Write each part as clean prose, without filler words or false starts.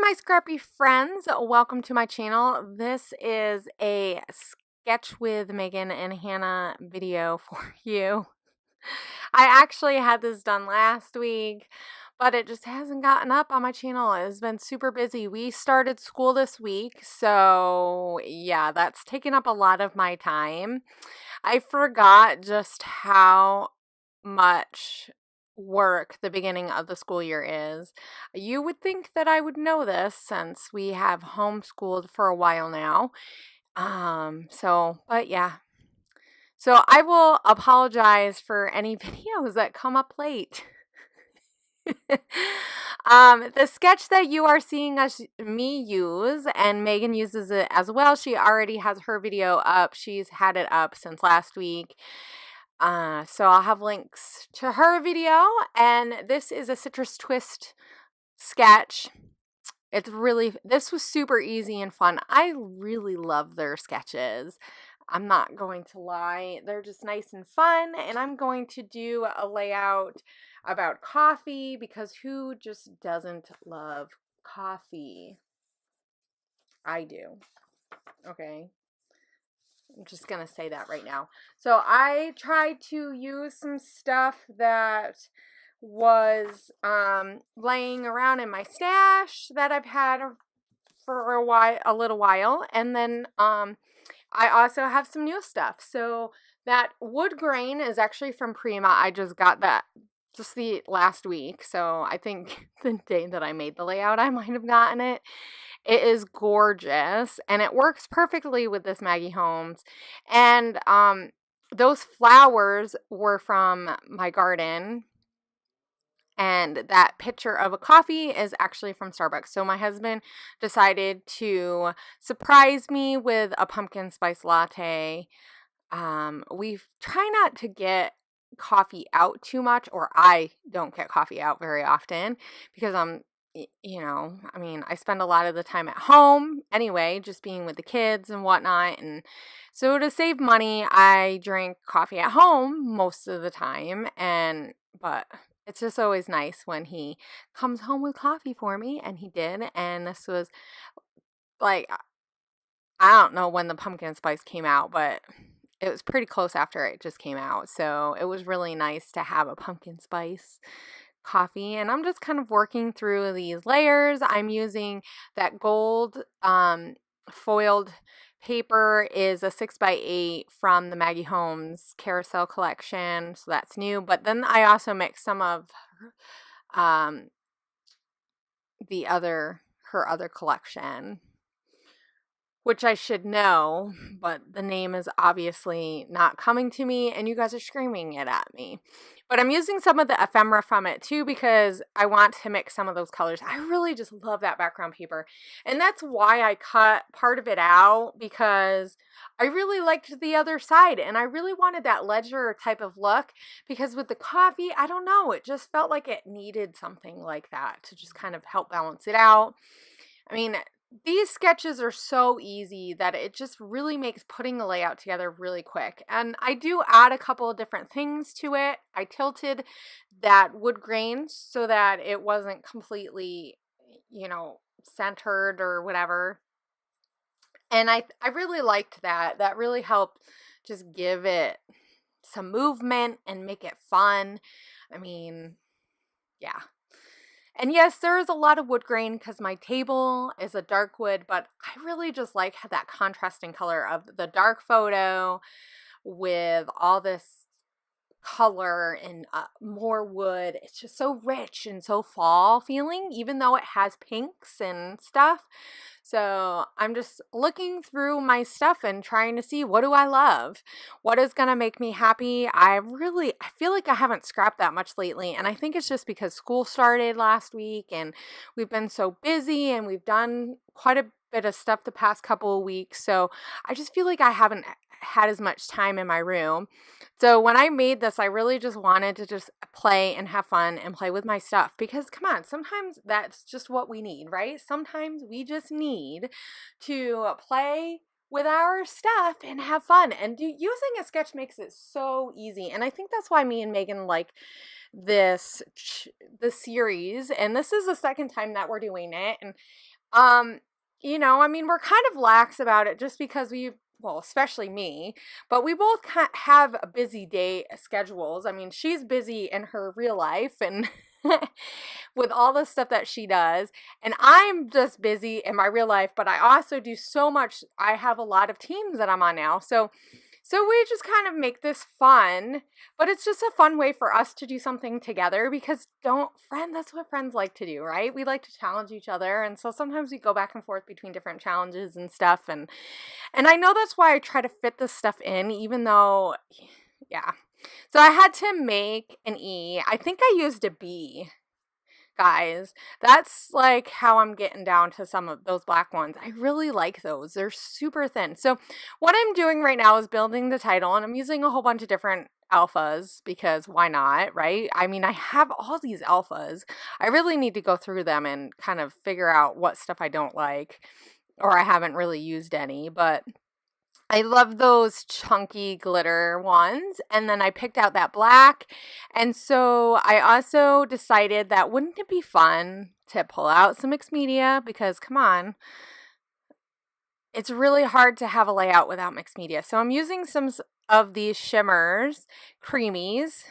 my scrappy friends, welcome to my channel. This is a sketch with Megan and Hannah video for you. I actually had this done last week, but it just hasn't gotten up on my channel. It's been super busy. We started school this week, so yeah, that's taken up a lot of my time. I forgot just how much work the beginning of the school year is. You would think that I would know this since we have homeschooled for a while now. But yeah. So I will apologize for any videos that come up late. The sketch that you are seeing me use, and Megan uses it as well. She already has her video up. She's had it up since last week. So I'll have links to her video, and this is a citrus twist sketch. This was super easy and fun. I really love their sketches. I'm not going to lie. They're just nice and fun, and I'm going to do a layout about coffee because who just doesn't love coffee? I do. Okay. I'm just going to say that right now. So I tried to use some stuff that was laying around in my stash that I've had for a little while. And then I also have some new stuff. So that wood grain is actually from Creamez. I just got that just the last week. So I think the day that I made the layout, I might have gotten it. It is gorgeous, and it works perfectly with this Maggie Holmes. And those flowers were from my garden, and that picture of a coffee is actually from Starbucks. So my husband decided to surprise me with a pumpkin spice latte. We try not to get coffee out too much, or I don't get coffee out very often because I spend a lot of the time at home anyway, just being with the kids and whatnot. And so to save money, I drink coffee at home most of the time. But it's just always nice when he comes home with coffee for me, and he did. And this was like, I don't know when the pumpkin spice came out, but it was pretty close after it just came out. So it was really nice to have a pumpkin spice coffee. And I'm just kind of working through these layers. I'm using that gold foiled paper, is a 6x8 from the Maggie Holmes Carousel collection. So that's new. But then I also mixed some of her other collection, which I should know, but the name is obviously not coming to me, and you guys are screaming it at me. But I'm using some of the ephemera from it too because I want to mix some of those colors. I really just love that background paper, and that's why I cut part of it out, because I really liked the other side, and I really wanted that ledger type of look, because with the coffee, I don't know, it just felt like it needed something like that to just kind of help balance it out. I mean, these sketches are so easy that it just really makes putting a layout together really quick. And I do add a couple of different things to it. I tilted that wood grain so that it wasn't completely, centered or whatever. And I really liked that. That really helped just give it some movement and make it fun. I mean, yeah. And yes, there is a lot of wood grain because my table is a dark wood, but I really just like that contrasting color of the dark photo with all this color and more wood. It's just so rich and so fall feeling, even though it has pinks and stuff. So I'm just looking through my stuff and trying to see, what do I love? What is going to make me happy? I feel like I haven't scrapped that much lately. And I think it's just because school started last week and we've been so busy, and we've done quite a bit of stuff the past couple of weeks. So I just feel like I haven't had as much time in my room. So when I made this, I really just wanted to just play and have fun and play with my stuff, because come on, sometimes that's just what we need, right? Sometimes we just need to play with our stuff and have fun, and using a sketch makes it so easy. And I think that's why me and Megan like the series, and this is the second time that we're doing it. And Um, I mean, we're kind of lax about it just because well, especially me, but we both have busy day schedules. I mean, she's busy in her real life and with all the stuff that she does, and I'm just busy in my real life, but I also do so much. I have a lot of teams that I'm on now. So we just kind of make this fun, but it's just a fun way for us to do something together because that's what friends like to do, right? We like to challenge each other. And so sometimes we go back and forth between different challenges and stuff. And I know that's why I try to fit this stuff in, even though, yeah. So I had to make an E. I think I used a B. Guys, that's like how I'm getting down to some of those black ones. I really like those. They're super thin. So what I'm doing right now is building the title, and I'm using a whole bunch of different alphas because why not, right? I mean, I have all these alphas. I really need to go through them and kind of figure out what stuff I don't like or I haven't really used any, but I love those chunky glitter ones. And then I picked out that black. And so I also decided that wouldn't it be fun to pull out some mixed media? Because come on, it's really hard to have a layout without mixed media. So I'm using some of these Shimmerz Creamies.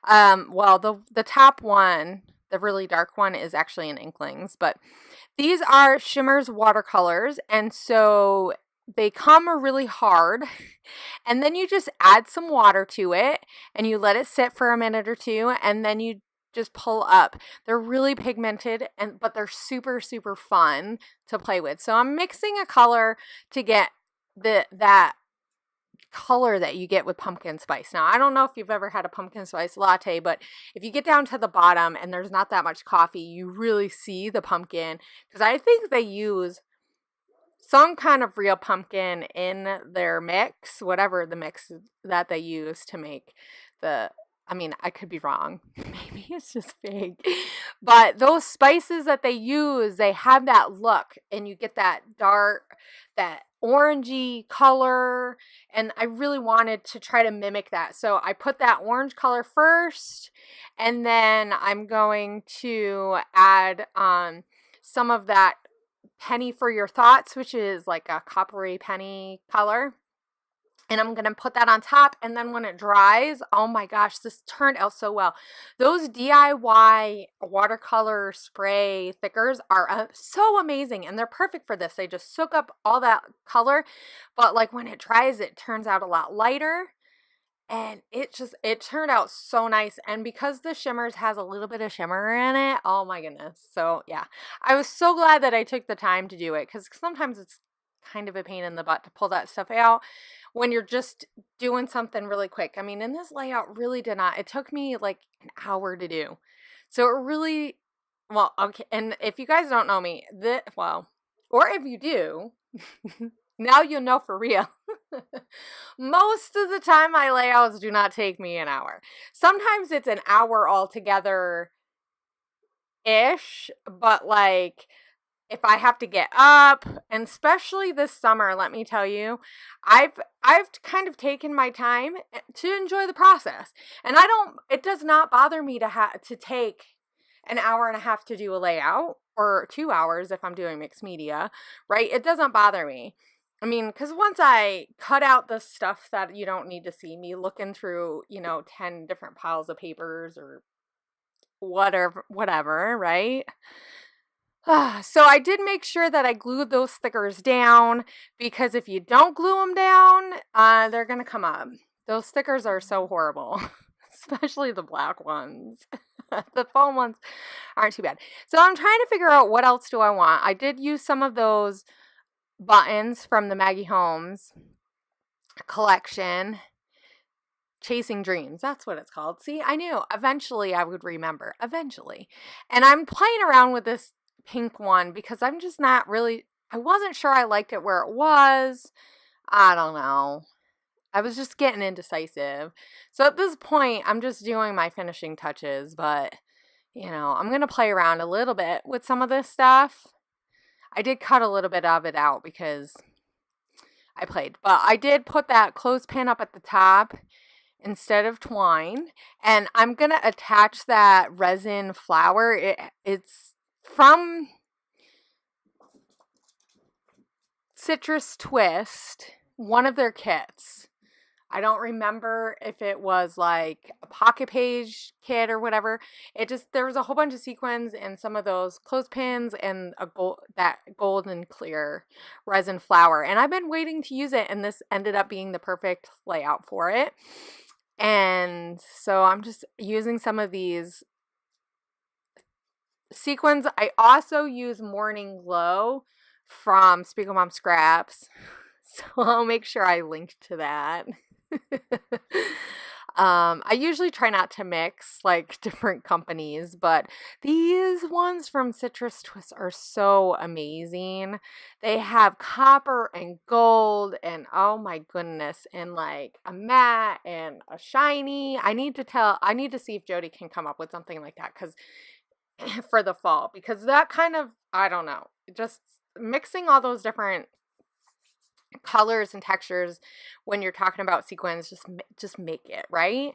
Well, the top one, the really dark one, is actually in Inklings, but these are Shimmerz watercolors, and so they come really hard, and then you just add some water to it, and you let it sit for a minute or two, and then you just pull up. They're really pigmented, but they're super, super fun to play with. So I'm mixing a color to get that color that you get with pumpkin spice. Now, I don't know if you've ever had a pumpkin spice latte, but if you get down to the bottom and there's not that much coffee, you really see the pumpkin, because I think they use some kind of real pumpkin in their mix, whatever the mix that they use to make I mean, I could be wrong. Maybe it's just fake. But those spices that they use, they have that look, and you get that dark, that orangey color, and I really wanted to try to mimic that. So I put that orange color first, and then I'm going to add some of that penny for your thoughts, which is like a coppery penny color. And I'm going to put that on top. And then when it dries, oh my gosh, this turned out so well. Those DIY watercolor spray thickers are so amazing. And they're perfect for this. They just soak up all that color. But like when it dries, it turns out a lot lighter. And it turned out so nice. And because the Shimmerz has a little bit of shimmer in it, oh my goodness. So yeah, I was so glad that I took the time to do it, because sometimes it's kind of a pain in the butt to pull that stuff out when you're just doing something really quick. I mean, in this layout really did not, it took me like an hour to do. So it really, well, okay. And if you guys don't know me, or if you do, now you'll know for real. Most of the time, my layouts do not take me an hour. Sometimes it's an hour altogether ish, but like if I have to get up, and especially this summer, let me tell you, I've kind of taken my time to enjoy the process. And it does not bother me to take an hour and a half to do a layout, or 2 hours if I'm doing mixed media, right? It doesn't bother me. I mean, because once I cut out the stuff that you don't need to see me looking through, 10 different piles of papers or whatever, right? So I did make sure that I glued those stickers down, because if you don't glue them down, they're going to come up. Those stickers are so horrible, especially the black ones. The foam ones aren't too bad. So I'm trying to figure out what else do I want. I did use some of those buttons from the Maggie Holmes collection. Chasing Dreams, that's what it's called. See, I knew eventually I would remember. Eventually. And I'm playing around with this pink one because I'm just not really, I wasn't sure I liked it where it was. I don't know. I was just getting indecisive. So at this point, I'm just doing my finishing touches, but I'm going to play around a little bit with some of this stuff. I did cut a little bit of it out because I played, but I did put that clothespin up at the top instead of twine, and I'm going to attach that resin flower. It's from Citrus Twist, one of their kits. I don't remember if it was like a pocket page kit or whatever. There was a whole bunch of sequins and some of those clothespins and that golden clear resin flower. And I've been waiting to use it, and this ended up being the perfect layout for it. And so I'm just using some of these sequins. I also use Morning Glow from Spiegel Mom Scraps. So I'll make sure I link to that. I usually try not to mix like different companies, but these ones from Citrus Twist are so amazing. They have copper and gold and oh my goodness, and like a matte and a shiny. I need to see if Jody can come up with something like that because for the fall, because that kind of, I don't know, just mixing all those different colors and textures when you're talking about sequins, just make it right.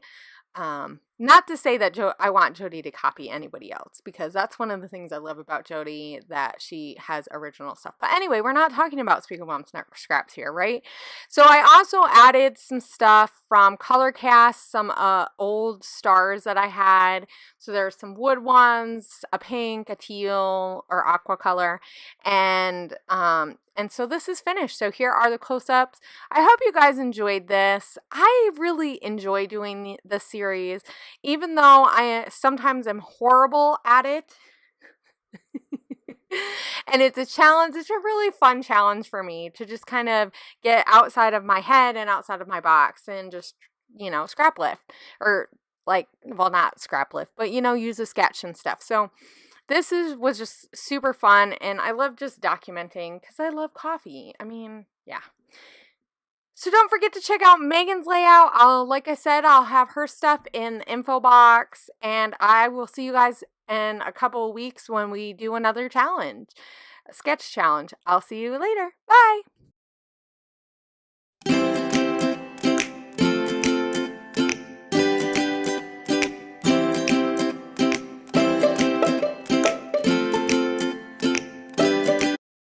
Not to say that I want Jody to copy anybody else, because that's one of the things I love about Jody, that she has original stuff. But anyway, we're not talking about Spiegel Mom Scraps here, right? So I also added some stuff from Color Cast, some old stars that I had. So there's some wood ones, a pink, a teal, or aqua color, and so this is finished. So here are the close-ups. I hope you guys enjoyed this. I really enjoy doing this series, even though I sometimes am horrible at it. And it's a challenge. It's a really fun challenge for me to just kind of get outside of my head and outside of my box and just, scrap lift, or like, well, not scrap lift, but, use a sketch and stuff. So this was just super fun, and I love just documenting because I love coffee. I mean, yeah. So don't forget to check out Megan's layout. Like I said, I'll have her stuff in the info box, and I will see you guys in a couple of weeks when we do another challenge, a sketch challenge. I'll see you later. Bye.